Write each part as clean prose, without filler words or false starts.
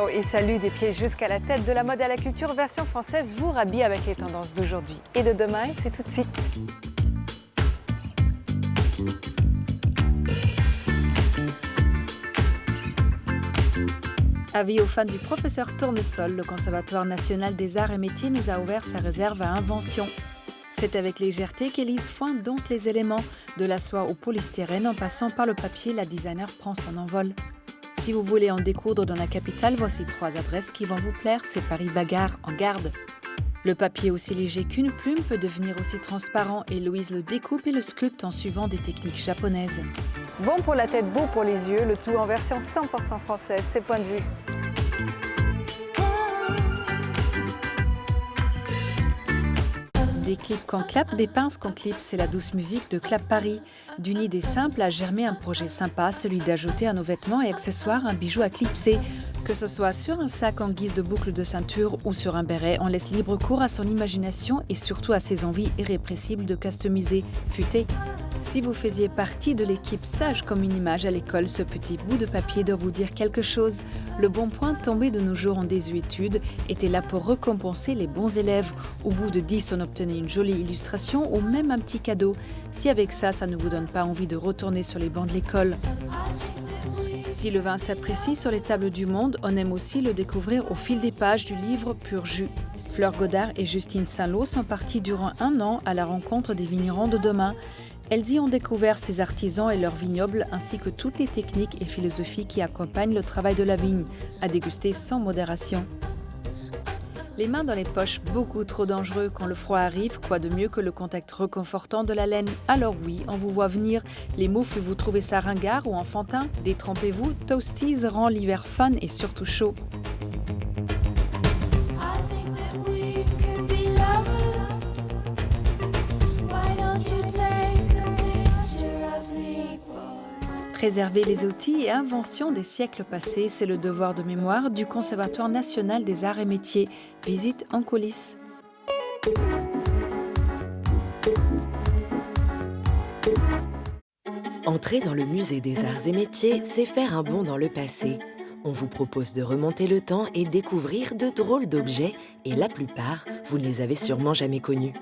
Ciao et salut des pieds jusqu'à la tête de la mode à la culture version française vous rhabille avec les tendances d'aujourd'hui et de demain, c'est tout de suite. Avis aux fans du professeur Tournesol, le Conservatoire national des arts et métiers nous a ouvert sa réserve à invention. C'est avec légèreté qu'Élise Foin dompte les éléments, de la soie au polystyrène en passant par le papier, la designer prend son envol. Si vous voulez en découdre dans la capitale, voici 3 adresses qui vont vous plaire, c'est Paris-Bagarre en garde. Le papier aussi léger qu'une plume peut devenir aussi transparent et Louise le découpe et le sculpte en suivant des techniques japonaises. Bon pour la tête, beau pour les yeux, le tout en version 100% française, c'est Point de vue. Des clips qu'on clap, des pinces qu'on clip, c'est la douce musique de Clap Paris. D'une idée simple a germé un projet sympa, celui d'ajouter à nos vêtements et accessoires un bijou à clipser. Que ce soit sur un sac en guise de boucle de ceinture ou sur un béret, on laisse libre cours à son imagination et surtout à ses envies irrépressibles de customiser, futer. Si vous faisiez partie de l'équipe sage comme une image à l'école, ce petit bout de papier doit vous dire quelque chose. Le bon point tombé de nos jours en désuétude était là pour récompenser les bons élèves. Au bout de 10, on obtenait une jolie illustration ou même un petit cadeau. Si avec ça, ça ne vous donne pas envie de retourner sur les bancs de l'école. Si le vin s'apprécie sur les tables du monde, on aime aussi le découvrir au fil des pages du livre Pur Jus. Fleur Godard et Justine Saint-Lô sont parties durant 1 an à la rencontre des vignerons de demain. Elles y ont découvert ces artisans et leurs vignobles ainsi que toutes les techniques et philosophies qui accompagnent le travail de la vigne, à déguster sans modération. Les mains dans les poches, beaucoup trop dangereux quand le froid arrive, quoi de mieux que le contact réconfortant de la laine. Alors oui, on vous voit venir, les moufles vous trouvez ça ringard ou enfantin, détrempez-vous, Toasties rend l'hiver fun et surtout chaud. Préserver les outils et inventions des siècles passés, c'est le devoir de mémoire du Conservatoire national des arts et métiers. Visite en coulisses. Entrer dans le musée des arts et métiers, c'est faire un bond dans le passé. On vous propose de remonter le temps et découvrir de drôles d'objets, et la plupart, vous ne les avez sûrement jamais connus.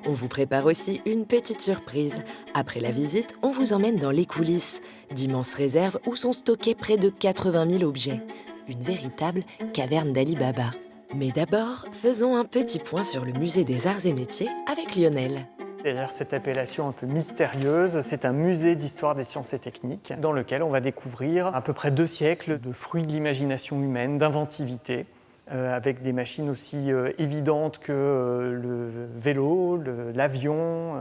On vous prépare aussi une petite surprise. Après la visite, on vous emmène dans les coulisses, d'immenses réserves où sont stockés près de 80 000 objets. Une véritable caverne d'Ali Baba. Mais d'abord, faisons un petit point sur le musée des arts et métiers avec Lionel. Derrière cette appellation un peu mystérieuse, c'est un musée d'histoire des sciences et techniques dans lequel on va découvrir à peu près 2 siècles de fruits de l'imagination humaine, d'inventivité. Avec des machines aussi évidentes que le vélo, l'avion,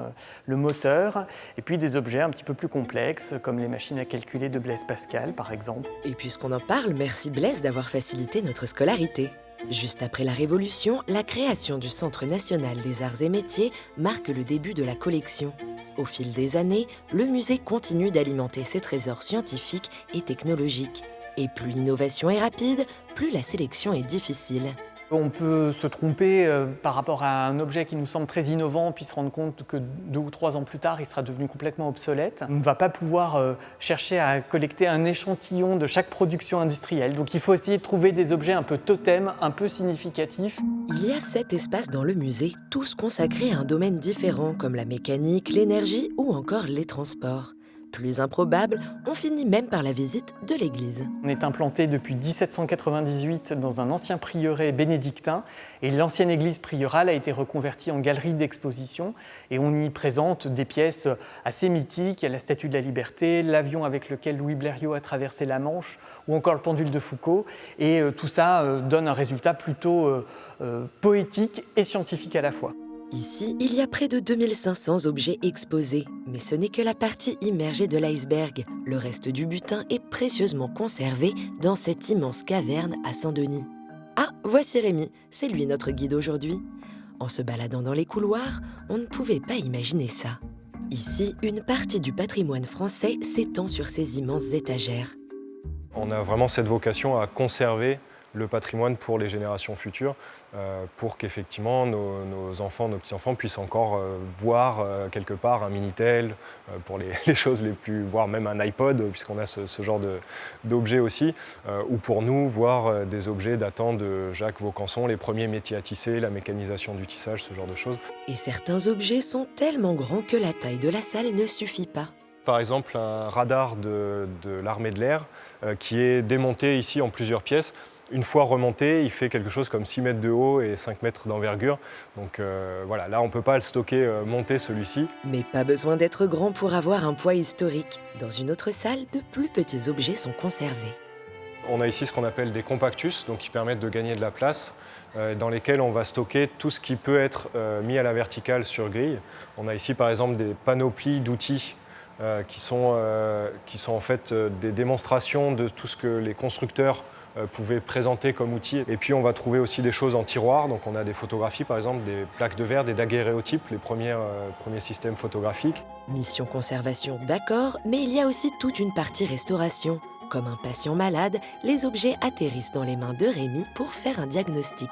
le moteur, et puis des objets un petit peu plus complexes, comme les machines à calculer de Blaise Pascal, par exemple. Et puisqu'on en parle, merci Blaise d'avoir facilité notre scolarité. Juste après la Révolution, la création du Centre national des arts et métiers marque le début de la collection. Au fil des années, le musée continue d'alimenter ses trésors scientifiques et technologiques. Et plus l'innovation est rapide, plus la sélection est difficile. On peut se tromper par rapport à un objet qui nous semble très innovant, puis se rendre compte que 2 ou 3 ans plus tard, il sera devenu complètement obsolète. On ne va pas pouvoir chercher à collecter un échantillon de chaque production industrielle. Donc il faut essayer de trouver des objets un peu totems, un peu significatifs. Il y a 7 espaces dans le musée, tous consacrés à un domaine différent, comme la mécanique, l'énergie ou encore les transports. Plus improbable, on finit même par la visite de l'église. On est implanté depuis 1798 dans un ancien prieuré bénédictin et l'ancienne église priorale a été reconvertie en galerie d'exposition et on y présente des pièces assez mythiques. Il y a la Statue de la Liberté, l'avion avec lequel Louis Blériot a traversé la Manche ou encore le pendule de Foucault et tout ça donne un résultat plutôt poétique et scientifique à la fois. Ici, il y a près de 2500 objets exposés, mais ce n'est que la partie immergée de l'iceberg. Le reste du butin est précieusement conservé dans cette immense caverne à Saint-Denis. Ah, voici Rémi, c'est lui notre guide aujourd'hui. En se baladant dans les couloirs, on ne pouvait pas imaginer ça. Ici, une partie du patrimoine français s'étend sur ces immenses étagères. On a vraiment cette vocation à conserver le patrimoine pour les générations futures, pour qu'effectivement nos enfants, nos petits-enfants puissent encore voir quelque part un Minitel, pour les choses les plus, voire même un iPod, puisqu'on a ce genre d'objets aussi, ou pour nous, voir des objets datant de Jacques Vaucanson, les premiers métiers à tisser, la mécanisation du tissage, ce genre de choses. Et certains objets sont tellement grands que la taille de la salle ne suffit pas. Par exemple, un radar de l'armée de l'air qui est démonté ici en plusieurs pièces. Une fois remonté, il fait quelque chose comme 6 mètres de haut et 5 mètres d'envergure. Donc voilà, là on ne peut pas le stocker monté celui-ci. Mais pas besoin d'être grand pour avoir un poids historique. Dans une autre salle, de plus petits objets sont conservés. On a ici ce qu'on appelle des compactus, donc qui permettent de gagner de la place, dans lesquels on va stocker tout ce qui peut être mis à la verticale sur grille. On a ici par exemple des panoplies d'outils qui sont en fait des démonstrations de tout ce que les constructeurs pouvaient présenter comme outils. Et puis on va trouver aussi des choses en tiroir, donc on a des photographies par exemple, des plaques de verre, des daguerréotypes, les premiers systèmes photographiques. Mission conservation, d'accord, mais il y a aussi toute une partie restauration. Comme un patient malade, les objets atterrissent dans les mains de Rémi pour faire un diagnostic.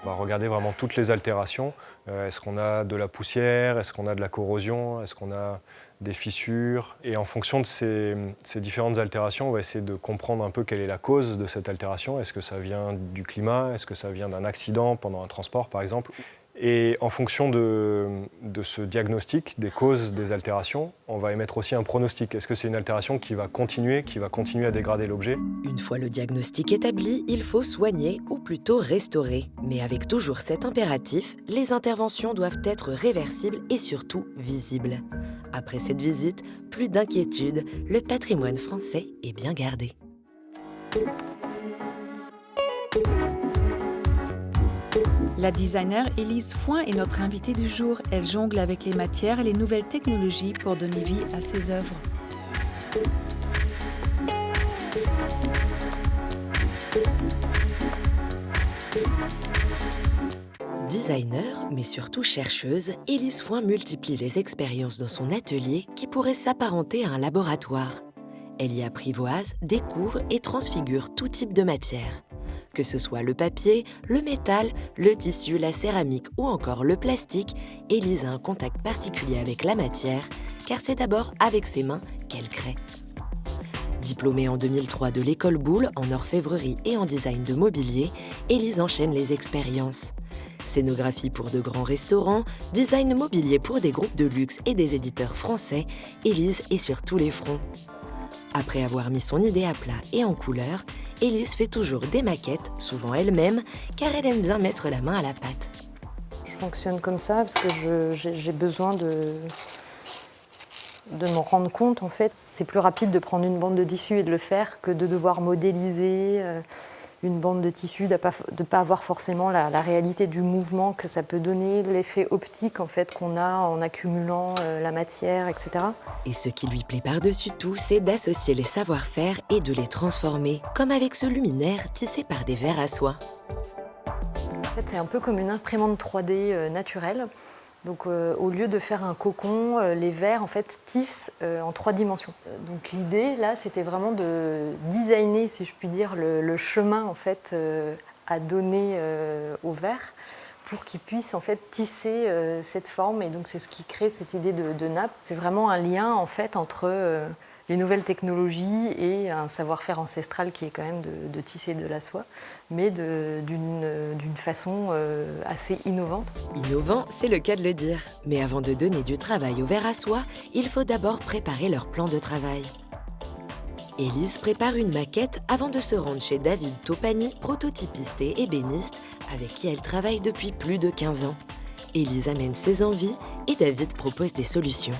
On va regarder vraiment toutes les altérations. Est-ce qu'on a de la poussière? Est-ce qu'on a de la corrosion? Est-ce qu'on a des fissures? Et en fonction de ces différentes altérations, on va essayer de comprendre un peu quelle est la cause de cette altération. Est-ce que ça vient du climat? Est-ce que ça vient d'un accident pendant un transport, par exemple? Et en fonction de ce diagnostic, des causes des altérations, on va émettre aussi un pronostic. Est-ce que c'est une altération qui va continuer à dégrader l'objet? Une fois le diagnostic établi, il faut soigner ou plutôt restaurer. Mais avec toujours cet impératif, les interventions doivent être réversibles et surtout visibles. Après cette visite, plus d'inquiétude, le patrimoine français est bien gardé. La designer Élise Foin est notre invitée du jour. Elle jongle avec les matières et les nouvelles technologies pour donner vie à ses œuvres. Designer, mais surtout chercheuse, Élise Foin multiplie les expériences dans son atelier qui pourrait s'apparenter à un laboratoire. Elle y apprivoise, découvre et transfigure tout type de matière. Que ce soit le papier, le métal, le tissu, la céramique ou encore le plastique, Élise a un contact particulier avec la matière, car c'est d'abord avec ses mains qu'elle crée. Diplômée en 2003 de l'école Boulle en orfèvrerie et en design de mobilier, Élise enchaîne les expériences. Scénographie pour de grands restaurants, design mobilier pour des groupes de luxe et des éditeurs français, Élise est sur tous les fronts. Après avoir mis son idée à plat et en couleur, Élise fait toujours des maquettes, souvent elle-même, car elle aime bien mettre la main à la pâte. Je fonctionne comme ça parce que j'ai besoin de m'en rendre compte. En fait, c'est plus rapide de prendre une bande de tissu et de le faire que de devoir modéliser une bande de tissu, de ne pas avoir forcément la réalité du mouvement que ça peut donner, l'effet optique en fait, qu'on a en accumulant la matière, etc. Et ce qui lui plaît par-dessus tout, c'est d'associer les savoir-faire et de les transformer, comme avec ce luminaire tissé par des verres à soie. En fait, c'est un peu comme une imprimante 3D naturelle. Donc, au lieu de faire un cocon, les verres en fait tissent en 3 dimensions. Donc, l'idée là, c'était vraiment de designer, si je puis dire, le chemin en fait à donner aux verres pour qu'ils puissent en fait tisser cette forme. Et donc, c'est ce qui crée cette idée de nappe. C'est vraiment un lien en fait entre les nouvelles technologies et un savoir-faire ancestral qui est quand même de tisser de la soie, mais d'une façon assez innovante. Innovant, c'est le cas de le dire. Mais avant de donner du travail aux verres à soie, il faut d'abord préparer leur plan de travail. Élise prépare une maquette avant de se rendre chez David Topani, prototypiste et ébéniste, avec qui elle travaille depuis plus de 15 ans. Élise amène ses envies et David propose des solutions.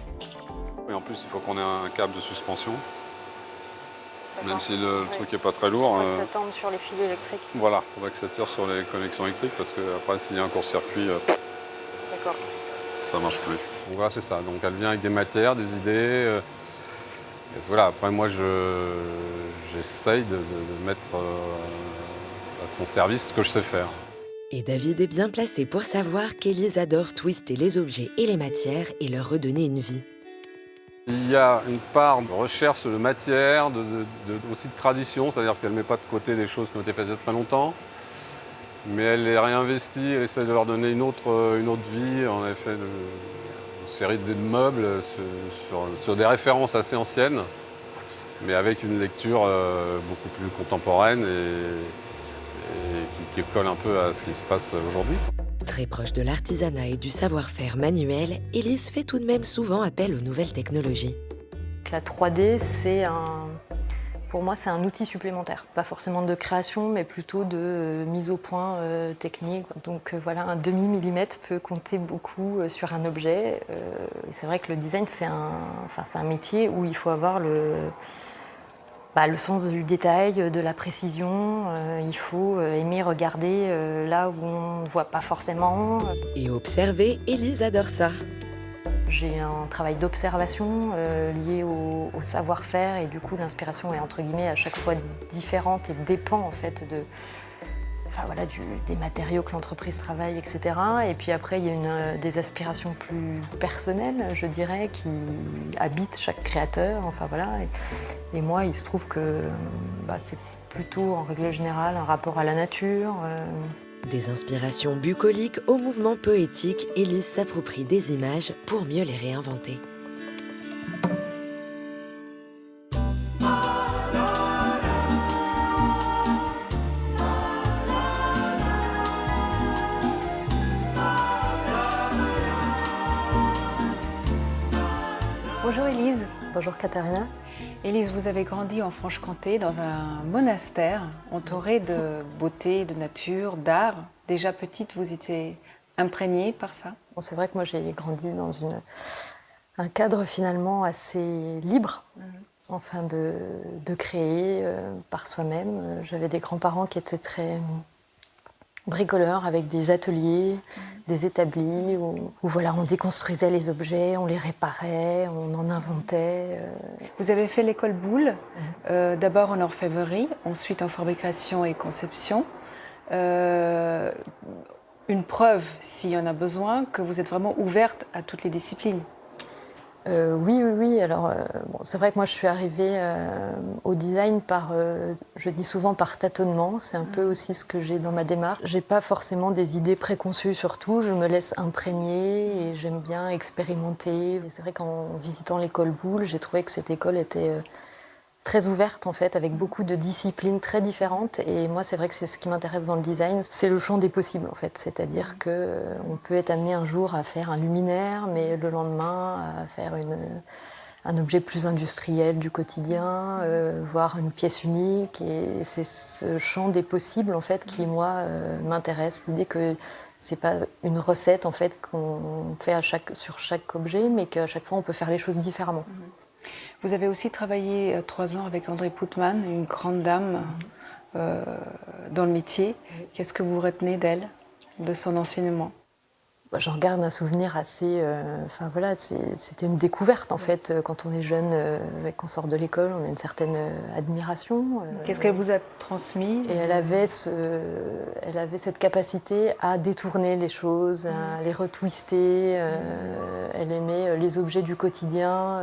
Et en plus, il faut qu'on ait un câble de suspension. Même si le truc n'est pas très lourd. Il faudrait que ça tende sur les fils électriques. Voilà, il faudrait que ça tire sur les connexions électriques parce qu'après, s'il y a un court-circuit, ça ne marche plus. Donc voilà, c'est ça. Donc elle vient avec des matières, des idées. Et voilà, après, moi, j'essaye de mettre à son service ce que je sais faire. Et David est bien placé pour savoir qu'Élise adore twister les objets et les matières et leur redonner une vie. Il y a une part de recherche de matière, aussi de tradition, c'est-à-dire qu'elle ne met pas de côté des choses qui ont été faites il y a très longtemps, mais elle les réinvestit, elle essaie de leur donner une autre vie. On a fait une série de meubles sur des références assez anciennes, mais avec une lecture beaucoup plus contemporaine et qui colle un peu à ce qui se passe aujourd'hui. Très proche de l'artisanat et du savoir-faire manuel, Élise fait tout de même souvent appel aux nouvelles technologies. La 3D, pour moi, c'est un outil supplémentaire. Pas forcément de création, mais plutôt de mise au point technique. Donc voilà, un demi-millimètre peut compter beaucoup sur un objet. Et c'est vrai que le design, c'est un métier où il faut avoir le sens du détail, de la précision. Il faut aimer regarder là où on ne voit pas forcément. Et observer, Élise adore ça. J'ai un travail d'observation lié au savoir-faire et du coup l'inspiration est entre guillemets à chaque fois différente et dépend en fait des matériaux que l'entreprise travaille, etc. Et puis après il y a des aspirations plus personnelles, je dirais, qui habitent chaque créateur. Et moi il se trouve que c'est plutôt en règle générale un rapport à la nature. Des inspirations bucoliques aux mouvements poétiques, Élise s'approprie des images pour mieux les réinventer. Bonjour Élise. Bonjour Katharina. Élise, vous avez grandi en Franche-Comté dans un monastère entouré de beauté, de nature, d'art. Déjà petite, vous étiez imprégnée par ça? Bon, c'est vrai que moi j'ai grandi dans un cadre finalement assez libre, de créer par soi-même. J'avais des grands-parents qui étaient très bricoleurs avec des ateliers, des établis où on déconstruisait les objets, on les réparait, on en inventait. Vous avez fait l'école Boulle, d'abord en orfèvrerie, ensuite en fabrication et conception. Une preuve, s'il y en a besoin, que vous êtes vraiment ouverte à toutes les disciplines. Oui. Alors, c'est vrai que moi, je suis arrivée au design je dis souvent par tâtonnement. C'est un peu aussi ce que j'ai dans ma démarche. J'ai pas forcément des idées préconçues sur tout. Je me laisse imprégner et j'aime bien expérimenter. Et c'est vrai qu'en visitant l'école Boulle, j'ai trouvé que cette école était très ouverte en fait, avec beaucoup de disciplines très différentes. Et moi, c'est vrai que c'est ce qui m'intéresse dans le design, c'est le champ des possibles en fait. C'est-à-dire que on peut être amené un jour à faire un luminaire, mais le lendemain à faire un objet plus industriel du quotidien, voire une pièce unique. Et c'est ce champ des possibles en fait qui moi m'intéresse. L'idée que c'est pas une recette en fait qu'on fait sur chaque objet, mais qu'à chaque fois on peut faire les choses différemment. Vous avez aussi travaillé 3 ans avec André Poutman, une grande dame dans le métier. Qu'est-ce que vous retenez d'elle, de son enseignement? J'en garde un souvenir assez... c'était une découverte en fait. Quand on est jeune et qu'on sort de l'école, on a une certaine admiration. Qu'est-ce qu'elle vous a transmis? Et elle avait cette capacité à détourner les choses, à les retwister. Elle aimait les objets du quotidien,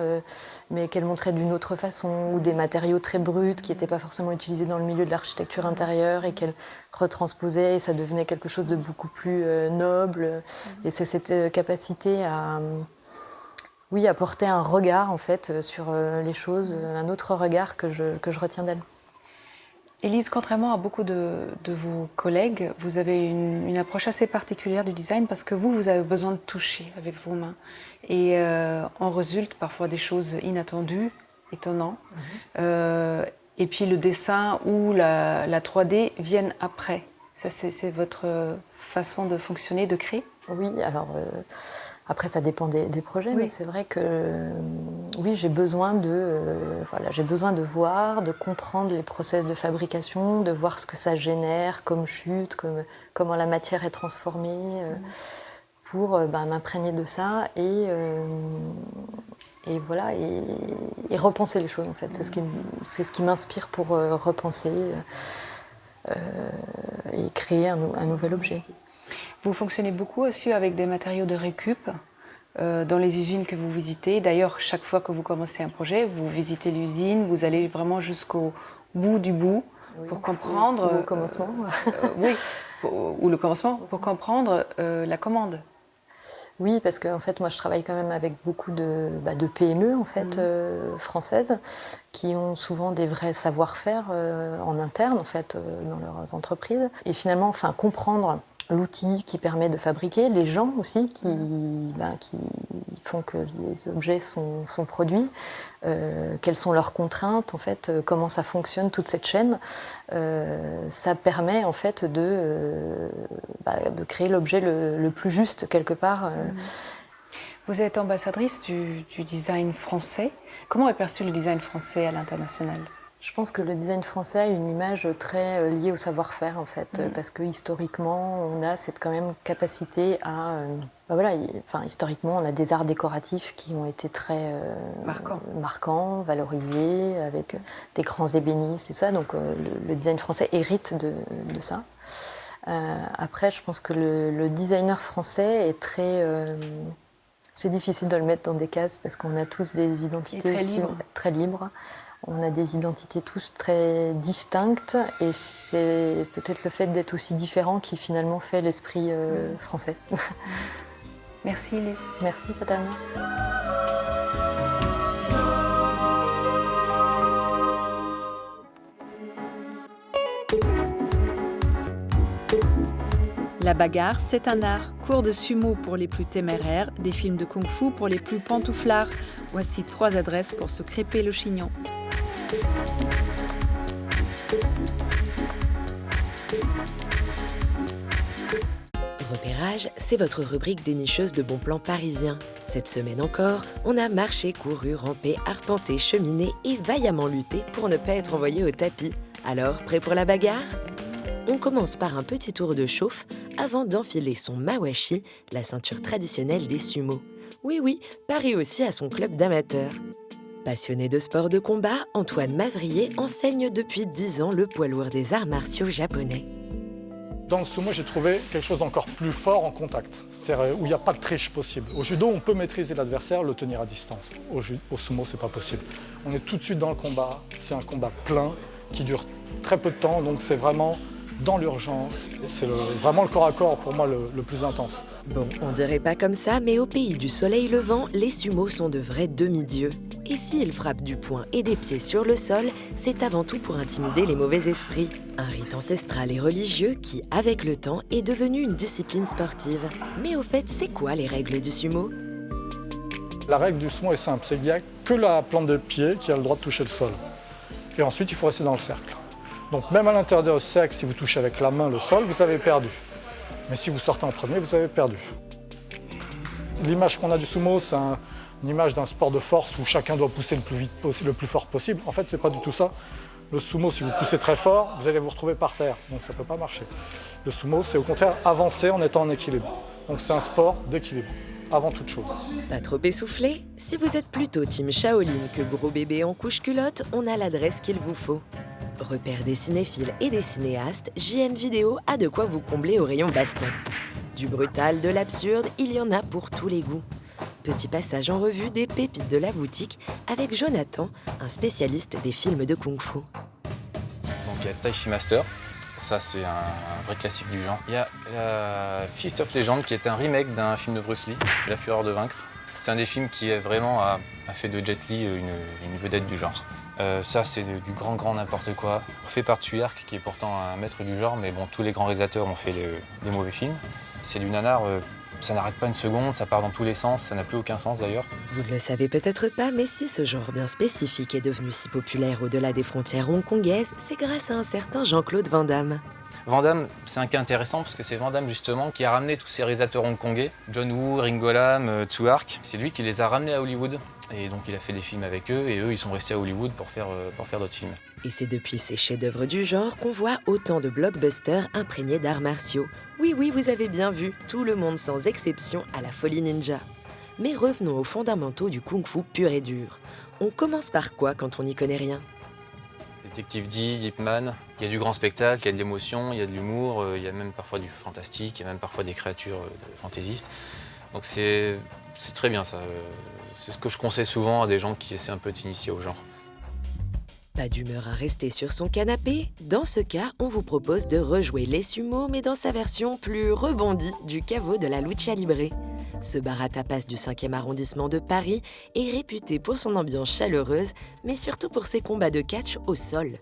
mais qu'elle montrait d'une autre façon, ou des matériaux très bruts qui n'étaient pas forcément utilisés dans le milieu de l'architecture intérieure et qu'elle retransposait et ça devenait quelque chose de beaucoup plus noble. Et c'est cette capacité à porter un regard en fait sur les choses, un autre regard que je retiens d'elle. Élise, contrairement à beaucoup de vos collègues, vous avez une approche assez particulière du design parce que vous avez besoin de toucher avec vos mains. Et en résulte parfois des choses inattendues, étonnantes. Et puis le dessin ou la 3D viennent après. Ça, c'est votre façon de fonctionner, de créer? Oui, alors après ça dépend des projets, mais c'est vrai que oui, j'ai besoin de voir, de comprendre les process de fabrication, de voir ce que ça génère comme chute, comment la matière est transformée, pour m'imprégner de ça et repenser les choses en fait. C'est ce qui m'inspire pour repenser et créer un nouvel objet. Vous fonctionnez beaucoup aussi avec des matériaux de récup. dans les usines que vous visitez. D'ailleurs, chaque fois que vous commencez un projet, vous visitez l'usine, vous allez vraiment jusqu'au bout du bout pour comprendre... Ou au commencement. Oui, ou le commencement, pour comprendre la commande. Oui, parce qu'en fait, moi, je travaille quand même avec beaucoup de PME en fait, françaises, qui ont souvent des vrais savoir-faire en interne, en fait, dans leurs entreprises. Et finalement, enfin, comprendre l'outil qui permet de fabriquer, les gens aussi qui font que les objets sont produits, quelles sont leurs contraintes, en fait, comment ça fonctionne, toute cette chaîne. Ça permet en fait de créer l'objet le plus juste quelque part. Vous êtes ambassadrice du design français. Comment est perçu le design français à l'international ? Je pense que le design français a une image très liée au savoir-faire en fait, parce que historiquement, on a cette quand même capacité à... historiquement, on a des arts décoratifs qui ont été très marquants, valorisés, avec des grands ébénistes et tout ça. Donc le design français hérite de ça. Après, je pense que le designer français est très... c'est difficile de le mettre dans des cases parce qu'on a tous des identités très libres. On a des identités tous très distinctes et c'est peut-être le fait d'être aussi différent qui finalement fait l'esprit français. Merci Elise. Merci Patamia. La bagarre, c'est un art. Cours de sumo pour les plus téméraires, des films de kung-fu pour les plus pantouflards. Voici 3 adresses pour se crêper le chignon. Repérage, c'est votre rubrique dénicheuse de bons plans parisiens. Cette semaine encore, on a marché, couru, rampé, arpenté, cheminé et vaillamment lutté pour ne pas être envoyé au tapis. Alors, prêt pour la bagarre ? On commence par un petit tour de chauffe avant d'enfiler son mawashi, la ceinture traditionnelle des sumo. Oui, Paris aussi a son club d'amateurs. Passionné de sport de combat, Antoine Mavrier enseigne depuis 10 ans le poids lourd des arts martiaux japonais. Dans le sumo, j'ai trouvé quelque chose d'encore plus fort en contact, c'est-à-dire où il n'y a pas de triche possible. Au judo, on peut maîtriser l'adversaire, le tenir à distance. Au sumo, c'est pas possible. On est tout de suite dans le combat, c'est un combat plein qui dure très peu de temps, donc c'est vraiment dans l'urgence. C'est vraiment le corps à corps pour moi le plus intense. Bon, on dirait pas comme ça, mais au pays du soleil levant, les sumos sont de vrais demi-dieux. Et s'ils frappent du poing et des pieds sur le sol, c'est avant tout pour intimider les mauvais esprits. Un rite ancestral et religieux qui, avec le temps, est devenu une discipline sportive. Mais au fait, c'est quoi les règles du sumo ? La règle du sumo est simple, c'est qu'il n'y a que la plante de pied qui a le droit de toucher le sol. Et ensuite, il faut rester dans le cercle. Donc même à l'intérieur du cercle, si vous touchez avec la main le sol, vous avez perdu. Mais si vous sortez en premier, vous avez perdu. L'image qu'on a du sumo, c'est une image d'un sport de force où chacun doit pousser le plus vite possible, le plus fort possible. En fait, c'est pas du tout ça. Le sumo, si vous poussez très fort, vous allez vous retrouver par terre. Donc ça ne peut pas marcher. Le sumo, c'est au contraire avancer en étant en équilibre. Donc c'est un sport d'équilibre, avant toute chose. Pas trop essoufflé ? Si vous êtes plutôt team Shaolin que gros bébé en couche culotte, on a l'adresse qu'il vous faut. Repère des cinéphiles et des cinéastes, JM Vidéo a de quoi vous combler au rayon baston. Du brutal, de l'absurde, il y en a pour tous les goûts. Petit passage en revue des pépites de la boutique avec Jonathan, un spécialiste des films de kung-fu. Donc il y a Taichi Master, ça c'est un vrai classique du genre. Il y a Fist of Legend qui est un remake d'un film de Bruce Lee, La Fureur de vaincre. C'est un des films qui est vraiment a fait de Jet Li une vedette du genre. Ça, c'est du grand n'importe quoi, fait par Tsuyark, qui est pourtant un maître du genre, mais bon, tous les grands réalisateurs ont fait des mauvais films. C'est du nanar, ça n'arrête pas une seconde, ça part dans tous les sens, ça n'a plus aucun sens d'ailleurs. Vous ne le savez peut-être pas, mais si ce genre bien spécifique est devenu si populaire au-delà des frontières hongkongaises, c'est grâce à un certain Jean-Claude Van Damme. Van Damme, c'est un cas intéressant parce que c'est Van Damme justement qui a ramené tous ces réalisateurs hongkongais, John Woo, Ringo Lam, Tsuyark. C'est lui qui les a ramenés à Hollywood et donc il a fait des films avec eux et eux ils sont restés à Hollywood pour faire d'autres films. Et c'est depuis ces chefs-d'œuvre du genre qu'on voit autant de blockbusters imprégnés d'arts martiaux. Oui, vous avez bien vu, tout le monde sans exception à la folie ninja. Mais revenons aux fondamentaux du kung-fu pur et dur. On commence par quoi quand on n'y connaît rien ? Détective D, Ip Man, il y a du grand spectacle, il y a de l'émotion, il y a de l'humour, il y a même parfois du fantastique, il y a même parfois des créatures fantaisistes. Donc c'est c'est très bien ça. C'est ce que je conseille souvent à des gens qui essaient un peu d'initier au genre. Pas d'humeur à rester sur son canapé? Dans ce cas, on vous propose de rejouer les sumo, mais dans sa version plus rebondie du caveau de la Lucha Libre. Ce bar à tapas du 5e arrondissement de Paris est réputé pour son ambiance chaleureuse, mais surtout pour ses combats de catch au sol.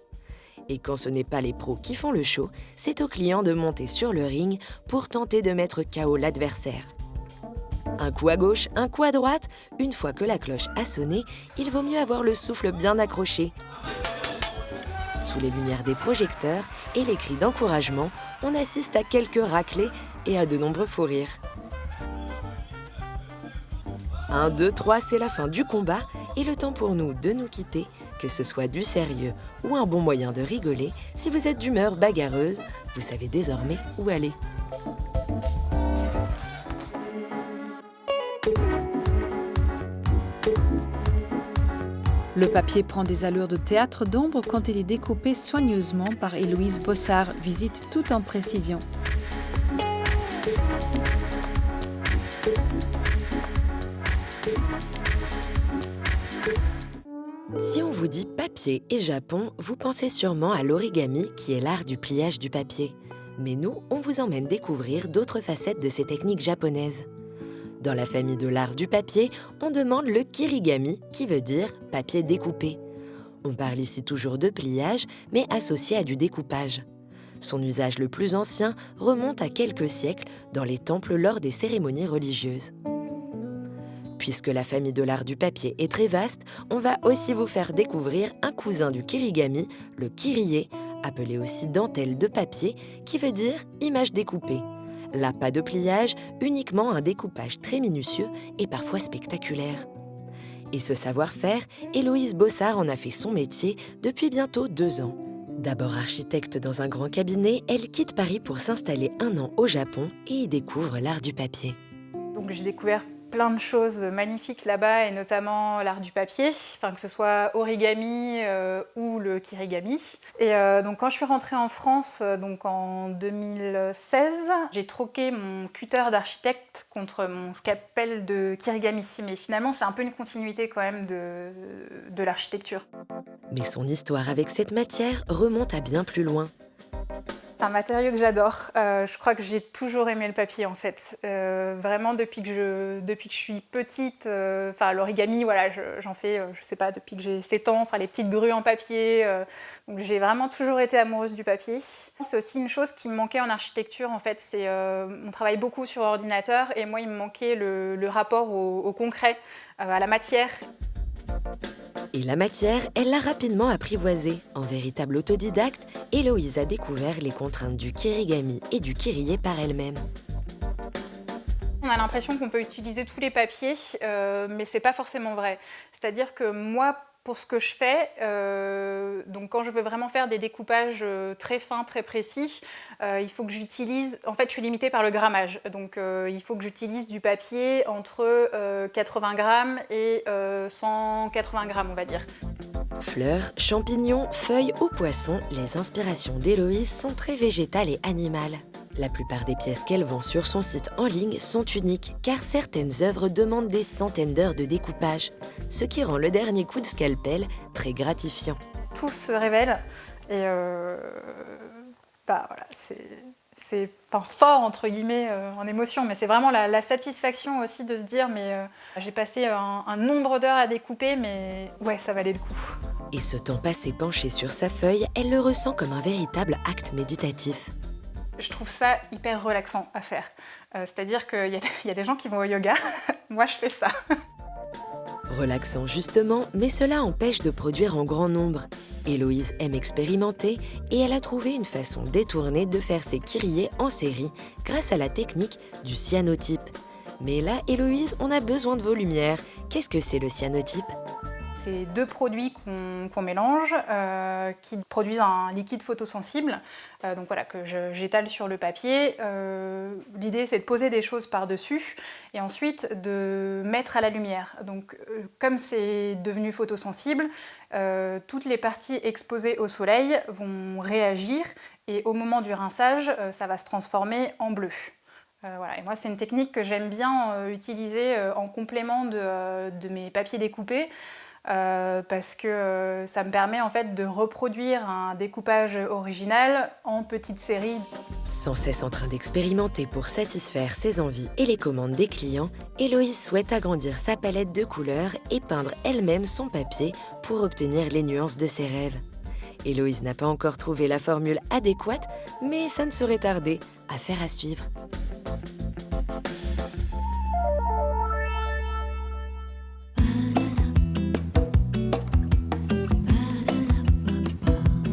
Et quand ce n'est pas les pros qui font le show, c'est aux clients de monter sur le ring pour tenter de mettre KO l'adversaire. Un coup à gauche, un coup à droite, une fois que la cloche a sonné, il vaut mieux avoir le souffle bien accroché. Sous les lumières des projecteurs et les cris d'encouragement, on assiste à quelques raclées et à de nombreux fous rires. 1, 2, 3, c'est la fin du combat et le temps pour nous de nous quitter, que ce soit du sérieux ou un bon moyen de rigoler. Si vous êtes d'humeur bagarreuse, vous savez désormais où aller. Le papier prend des allures de théâtre d'ombre quand il est découpé soigneusement par Héloïse Bossard, visite tout en précision. Si on vous dit papier et Japon, vous pensez sûrement à l'origami, qui est l'art du pliage du papier. Mais nous, on vous emmène découvrir d'autres facettes de ces techniques japonaises. Dans la famille de l'art du papier, on demande le kirigami, qui veut dire papier découpé. On parle ici toujours de pliage, mais associé à du découpage. Son usage le plus ancien remonte à quelques siècles dans les temples lors des cérémonies religieuses. Puisque la famille de l'art du papier est très vaste, on va aussi vous faire découvrir un cousin du kirigami, le kirie, appelé aussi dentelle de papier, qui veut dire image découpée. Là, pas de pliage, uniquement un découpage très minutieux et parfois spectaculaire. Et ce savoir-faire, Héloïse Bossard en a fait son métier depuis bientôt 2 ans. D'abord architecte dans un grand cabinet, elle quitte Paris pour s'installer 1 an au Japon et y découvre l'art du papier. Donc j'ai découvert plein de choses magnifiques là-bas, et notamment l'art du papier, enfin, que ce soit origami ou le kirigami. Et donc quand je suis rentrée en France, donc en 2016, j'ai troqué mon cutter d'architecte contre mon scalpel de kirigami. Mais finalement, c'est un peu une continuité quand même de l'architecture. Mais son histoire avec cette matière remonte à bien plus loin. C'est un matériau que j'adore. Je crois que j'ai toujours aimé le papier en fait. Vraiment depuis que je suis petite, l'origami, voilà, j'en fais, je sais pas, depuis que j'ai 7 ans, les petites grues en papier. Donc j'ai vraiment toujours été amoureuse du papier. C'est aussi une chose qui me manquait en architecture en fait. On travaille beaucoup sur ordinateur et moi il me manquait le rapport au concret, à la matière. Et la matière, elle l'a rapidement apprivoisée. En véritable autodidacte, Héloïse a découvert les contraintes du kirigami et du kirie par elle-même. On a l'impression qu'on peut utiliser tous les papiers, mais c'est pas forcément vrai. C'est-à-dire que moi, pour ce que je fais, donc quand je veux vraiment faire des découpages très fins, très précis, il faut que j'utilise... En fait, je suis limitée par le grammage. Donc, il faut que j'utilise du papier entre 80 grammes et 180 grammes, on va dire. Fleurs, champignons, feuilles ou poissons, les inspirations d'Héloïse sont très végétales et animales. La plupart des pièces qu'elle vend sur son site en ligne sont uniques, car certaines œuvres demandent des centaines d'heures de découpage, ce qui rend le dernier coup de scalpel très gratifiant. Tout se révèle et voilà, c'est fort entre guillemets en émotion, mais c'est vraiment la satisfaction aussi de se dire j'ai passé un nombre d'heures à découper, mais ouais, ça valait le coup. Et ce temps passé penché sur sa feuille, elle le ressent comme un véritable acte méditatif. Je trouve ça hyper relaxant à faire. C'est-à-dire qu'il y a des gens qui vont au yoga, moi je fais ça. Relaxant justement, mais cela empêche de produire en grand nombre. Héloïse aime expérimenter et elle a trouvé une façon détournée de faire ses kirie en série grâce à la technique du cyanotype. Mais là, Héloïse, on a besoin de vos lumières. Qu'est-ce que c'est le cyanotype ? C'est 2 produits qu'on mélange, qui produisent un liquide photosensible, donc voilà, que j'étale sur le papier. L'idée, c'est de poser des choses par-dessus et ensuite de mettre à la lumière. Donc, comme c'est devenu photosensible, toutes les parties exposées au soleil vont réagir et au moment du rinçage, ça va se transformer en bleu. Voilà. Et moi, c'est une technique que j'aime bien utiliser en complément de mes papiers découpés. Parce que ça me permet en fait de reproduire un découpage original en petites séries. Sans cesse en train d'expérimenter pour satisfaire ses envies et les commandes des clients, Héloïse souhaite agrandir sa palette de couleurs et peindre elle-même son papier pour obtenir les nuances de ses rêves. Héloïse n'a pas encore trouvé la formule adéquate, mais ça ne saurait tarder. Affaire à suivre.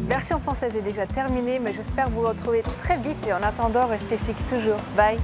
La version française est déjà terminée, mais j'espère vous retrouver très vite et en attendant, restez chic toujours. Bye!